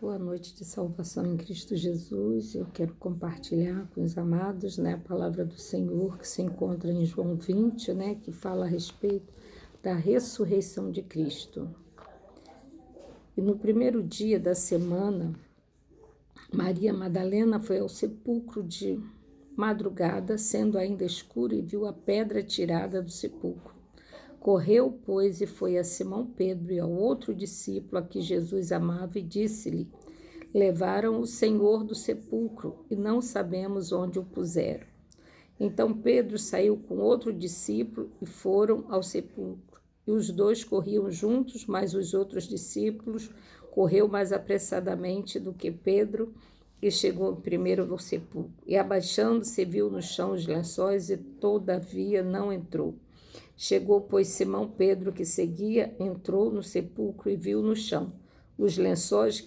Boa noite de salvação em Cristo Jesus. Eu quero compartilhar com os amados, a palavra do Senhor que se encontra em João 20, que fala a respeito da ressurreição de Cristo. E no primeiro dia da semana, Maria Madalena foi ao sepulcro de madrugada, sendo ainda escuro, e viu a pedra tirada do sepulcro. Correu, pois, e foi a Simão Pedro e ao outro discípulo a que Jesus amava e disse-lhe: levaram o Senhor do sepulcro e não sabemos onde o puseram. Então Pedro saiu com outro discípulo e foram ao sepulcro. E os dois corriam juntos, mas os outros discípulos correu mais apressadamente do que Pedro e chegou primeiro no sepulcro. E abaixando-se viu no chão os lençóis e todavia não entrou. Chegou, pois, Simão Pedro, que seguia, entrou no sepulcro e viu no chão os lençóis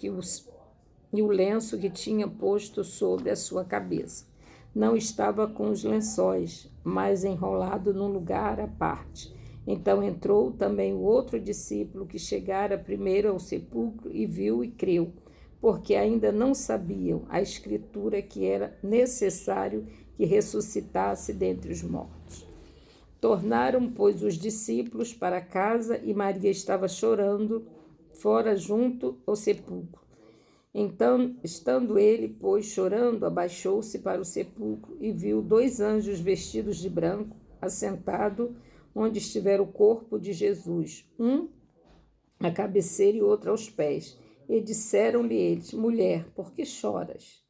e o lenço que tinha posto sobre a sua cabeça. Não estava com os lençóis, mas enrolado num lugar à parte. Então entrou também o outro discípulo que chegara primeiro ao sepulcro e viu e creu, porque ainda não sabiam a Escritura que era necessário que ressuscitasse dentre os mortos. Tornaram, pois, os discípulos para casa e Maria estava chorando fora junto ao sepulcro. Então, estando ele, pois, chorando, abaixou-se para o sepulcro e viu dois anjos vestidos de branco, assentado onde estivera o corpo de Jesus, um à cabeceira e outro aos pés. E disseram-lhe eles: mulher, por que choras?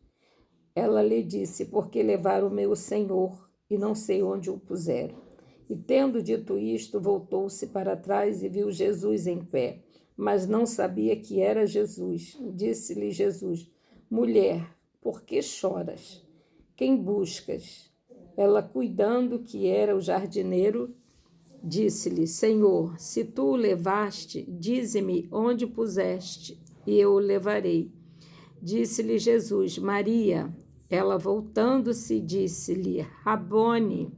Ela lhe disse: porque levaram o meu Senhor e não sei onde o puseram. E tendo dito isto, voltou-se para trás e viu Jesus em pé, mas não sabia que era Jesus. Disse-lhe Jesus: mulher, por que choras? Quem buscas? Ela, cuidando que era o jardineiro, disse-lhe: Senhor, se tu o levaste, dize-me onde o puseste, e eu o levarei. Disse-lhe Jesus: Maria. Ela, voltando-se, disse-lhe: Rabone,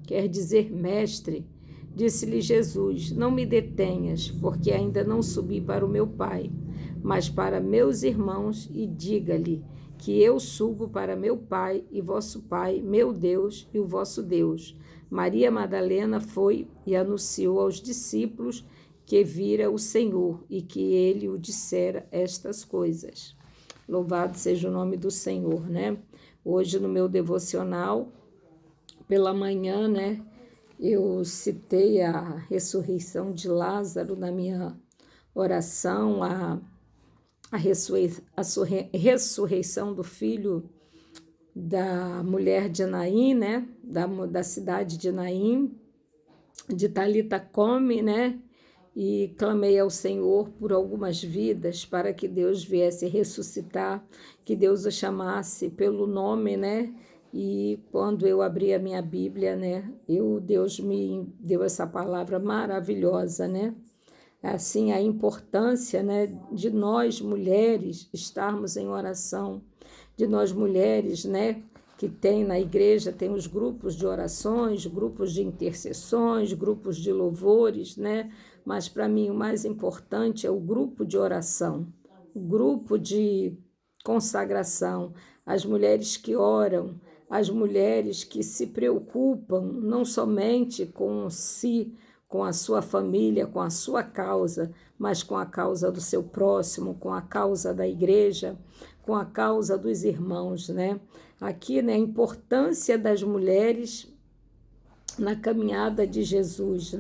quer dizer mestre. Disse-lhe Jesus: não me detenhas, porque ainda não subi para o meu Pai, mas para meus irmãos, e diga-lhe que eu subo para meu Pai e vosso Pai, meu Deus e o vosso Deus. Maria Madalena foi e anunciou aos discípulos que vira o Senhor e que ele o dissera estas coisas. Louvado seja o nome do Senhor, Hoje no meu devocional, pela manhã, eu citei a ressurreição de Lázaro na minha oração, a ressurreição do filho da mulher de Naim, da cidade de Naim, de Talita Come, e clamei ao Senhor por algumas vidas para que Deus viesse ressuscitar, que Deus o chamasse pelo nome, E quando eu abri a minha Bíblia, Deus me deu essa palavra maravilhosa, Assim, a importância, de nós mulheres estarmos em oração, de nós mulheres, que tem na igreja, tem os grupos de orações, grupos de intercessões, grupos de louvores, Mas para mim o mais importante é o grupo de oração, o grupo de consagração, as mulheres que oram, as mulheres que se preocupam não somente com si, com a sua família, com a sua causa, mas com a causa do seu próximo, com a causa da igreja, com a causa dos irmãos, Aqui, a importância das mulheres na caminhada de Jesus,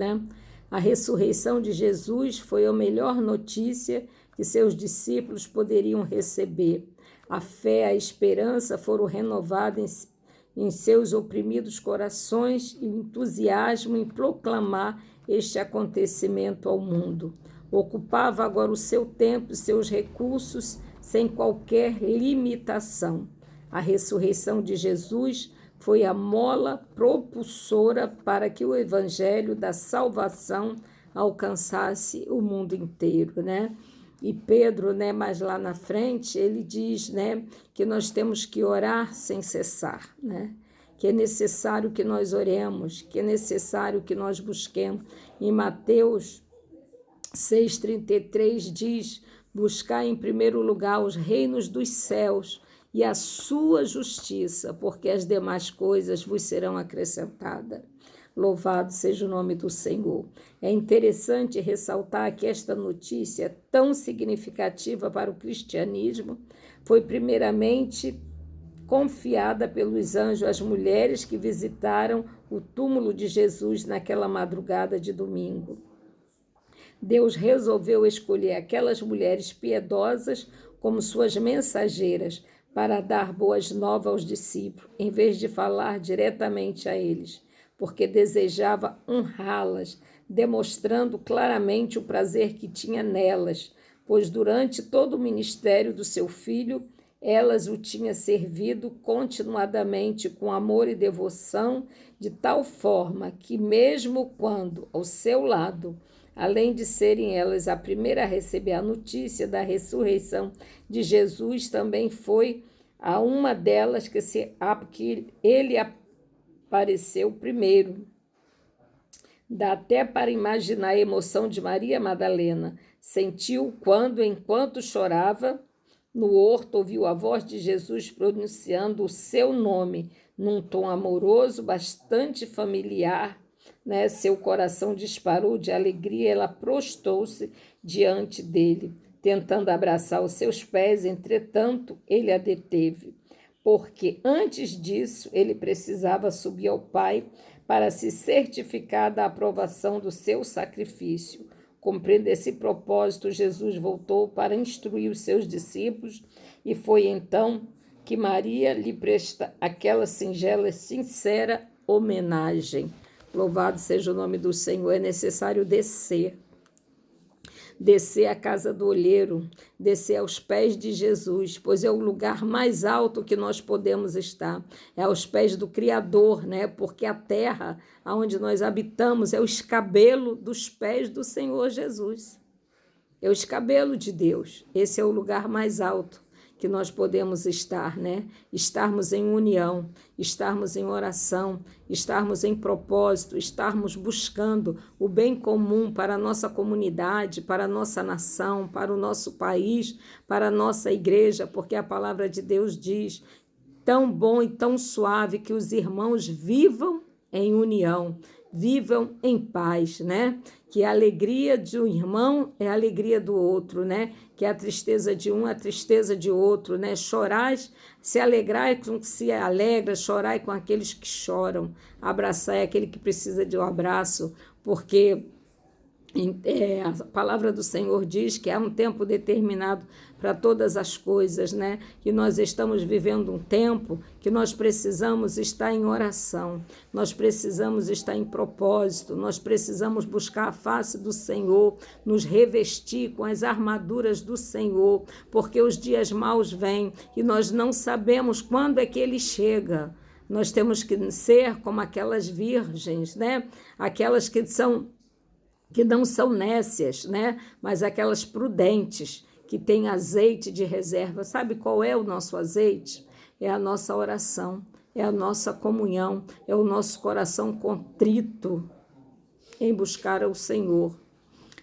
A ressurreição de Jesus foi a melhor notícia que seus discípulos poderiam receber. A fé, a esperança foram renovadas em seus oprimidos corações e o entusiasmo em proclamar este acontecimento ao mundo. Ocupava agora o seu tempo e seus recursos sem qualquer limitação. A ressurreição de Jesus foi a mola propulsora para que o evangelho da salvação alcançasse o mundo inteiro, E Pedro, mais lá na frente, ele diz, que nós temos que orar sem cessar, Que é necessário que nós oremos, que é necessário que nós busquemos. Em Mateus 6,33 diz: Buscai em primeiro lugar os reinos dos céus e a sua justiça, porque as demais coisas vos serão acrescentadas. Louvado seja o nome do Senhor. É interessante ressaltar que esta notícia tão significativa para o cristianismo foi primeiramente confiada pelos anjos às mulheres que visitaram o túmulo de Jesus naquela madrugada de domingo. Deus resolveu escolher aquelas mulheres piedosas como suas mensageiras para dar boas novas aos discípulos, em vez de falar diretamente a eles, porque desejava honrá-las, demonstrando claramente o prazer que tinha nelas, pois durante todo o ministério do seu filho, elas o tinham servido continuadamente com amor e devoção, de tal forma que, mesmo quando, ao seu lado, além de serem elas a primeira a receber a notícia da ressurreição de Jesus, também foi a uma delas que ele apareceu primeiro. Dá até para imaginar a emoção de Maria Madalena. Sentiu quando, enquanto chorava, no horto ouviu a voz de Jesus pronunciando o seu nome, num tom amoroso, bastante familiar, né? Seu coração disparou de alegria, ela prostou-se diante dele, tentando abraçar os seus pés, entretanto, ele a deteve, porque antes disso ele precisava subir ao Pai para se certificar da aprovação do seu sacrifício. Cumprindo esse propósito, Jesus voltou para instruir os seus discípulos e foi então que Maria lhe presta aquela singela e sincera homenagem. Louvado seja o nome do Senhor. É necessário descer à casa do olheiro, descer aos pés de Jesus, pois é o lugar mais alto que nós podemos estar, é aos pés do Criador, né? Porque a terra onde nós habitamos é o escabelo dos pés do Senhor Jesus, é o escabelo de Deus. Esse é o lugar mais alto que nós podemos estar, né? Estarmos em união, estarmos em oração, estarmos em propósito, estarmos buscando o bem comum para a nossa comunidade, para a nossa nação, para o nosso país, para a nossa igreja, porque a palavra de Deus diz: tão bom e tão suave que os irmãos vivam em união, vivam em paz, né? Que a alegria de um irmão é a alegria do outro, né? Que a tristeza de um é a tristeza de outro, né? Chorar, se alegrar é com que se alegra, chorar é com aqueles que choram, abraçar é aquele que precisa de um abraço, porque a palavra do Senhor diz que há um tempo determinado para todas as coisas, né? E nós estamos vivendo um tempo que nós precisamos estar em oração, nós precisamos estar em propósito, nós precisamos buscar a face do Senhor, nos revestir com as armaduras do Senhor, porque os dias maus vêm e nós não sabemos quando é que ele chega. Nós temos que ser como aquelas virgens, né? Aquelas que não são nécias, né? Mas aquelas prudentes, que têm azeite de reserva. Sabe qual é o nosso azeite? É a nossa oração, é a nossa comunhão, é o nosso coração contrito em buscar ao Senhor.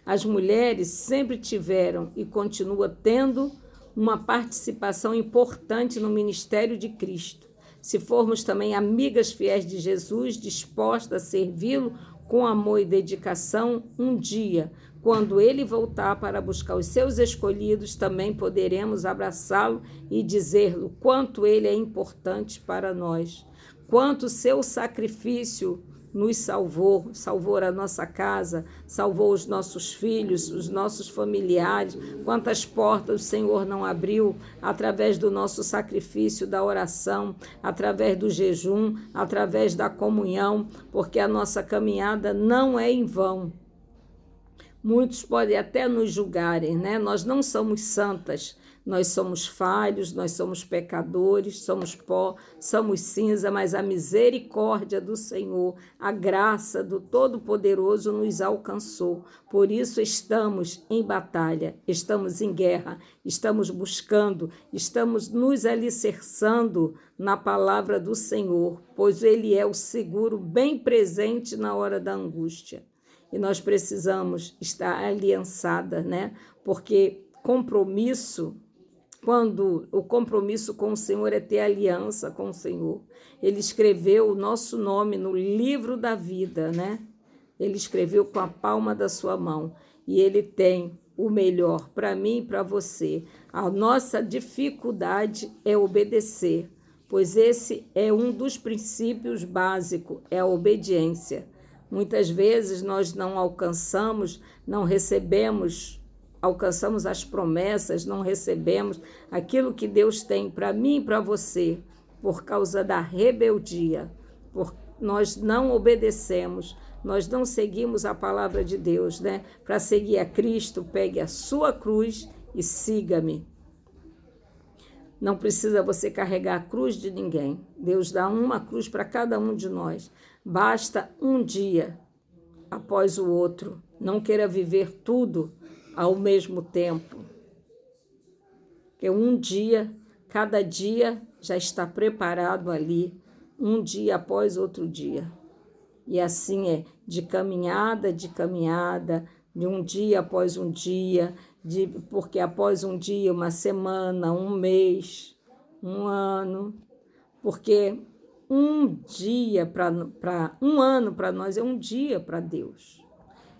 As mulheres sempre tiveram e continuam tendo uma participação importante no ministério de Cristo. Se formos também amigas fiéis de Jesus, dispostas a servi-lo com amor e dedicação, um dia, quando ele voltar para buscar os seus escolhidos, também poderemos abraçá-lo e dizer-lhe quanto ele é importante para nós, quanto seu sacrifício nos salvou a nossa casa, salvou os nossos filhos, os nossos familiares, quantas portas o Senhor não abriu através do nosso sacrifício, da oração, através do jejum, através da comunhão, porque a nossa caminhada não é em vão. Muitos podem até nos julgarem, né? Nós não somos santas, nós somos falhos, nós somos pecadores, somos pó, somos cinza, mas a misericórdia do Senhor, a graça do Todo-Poderoso nos alcançou. Por isso estamos em batalha, estamos em guerra, estamos buscando, estamos nos alicerçando na palavra do Senhor, pois Ele é o seguro bem presente na hora da angústia. E nós precisamos estar aliançadas, né? Porque compromisso, quando o compromisso com o Senhor é ter aliança com o Senhor. Ele escreveu o nosso nome no livro da vida, né? Ele escreveu com a palma da sua mão. E ele tem o melhor para mim e para você. A nossa dificuldade é obedecer, pois esse é um dos princípios básicos, é a obediência. Muitas vezes nós não alcançamos, não recebemos, alcançamos as promessas, não recebemos aquilo que Deus tem para mim e para você, por causa da rebeldia, nós não obedecemos, nós não seguimos a palavra de Deus, né? Para seguir a Cristo, pegue a sua cruz e siga-me. Não precisa você carregar a cruz de ninguém. Deus dá uma cruz para cada um de nós. Basta um dia após o outro. Não queira viver tudo ao mesmo tempo. Porque um dia, cada dia já está preparado ali, um dia após outro dia. E assim é, de caminhada, de um dia após um dia, porque após um dia, uma semana, um mês, um ano, porque um dia um ano para nós é um dia para Deus.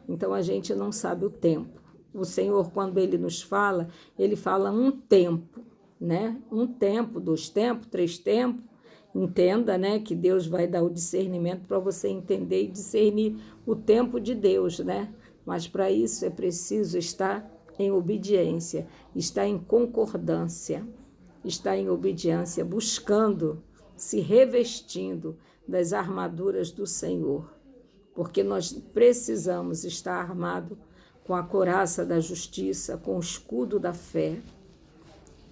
Então a gente não sabe o tempo. O Senhor, quando Ele nos fala, Ele fala um tempo, né? Um tempo, 2 tempos, 3 tempos. Entenda, né, que Deus vai dar o discernimento para você entender e discernir o tempo de Deus, né? Mas para isso é preciso estar em obediência, estar em concordância, estar em obediência, buscando, se revestindo das armaduras do Senhor, porque nós precisamos estar armados com a couraça da justiça, com o escudo da fé,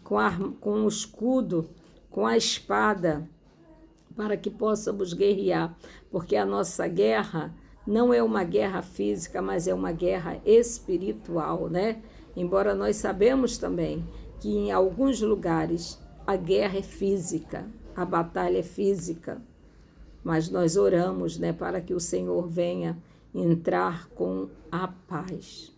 com o escudo, com a espada, para que possamos guerrear, porque a nossa guerra não é uma guerra física, mas é uma guerra espiritual, né? Embora nós sabemos também que em alguns lugares a guerra é física, a batalha é física, mas nós oramos, né, para que o Senhor venha entrar com a paz,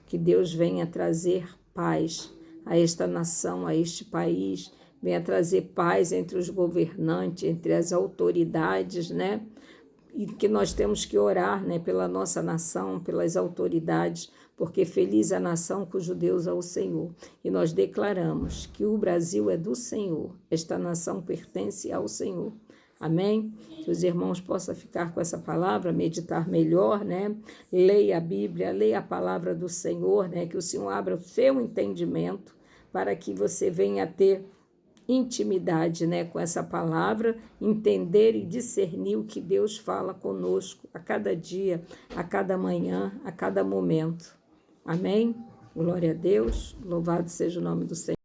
que Deus venha trazer paz a esta nação, a este país, venha trazer paz entre os governantes, entre as autoridades, né? E que nós temos que orar, né, pela nossa nação, pelas autoridades, porque feliz a nação cujo Deus é o Senhor. E nós declaramos que o Brasil é do Senhor, esta nação pertence ao Senhor. Amém? Que os irmãos possam ficar com essa palavra, meditar melhor, né? Leia a Bíblia, leia a palavra do Senhor, né? Que o Senhor abra o seu entendimento para que você venha a ter intimidade, né, com essa palavra, entender e discernir o que Deus fala conosco a cada dia, a cada manhã, a cada momento. Amém? Glória a Deus, louvado seja o nome do Senhor.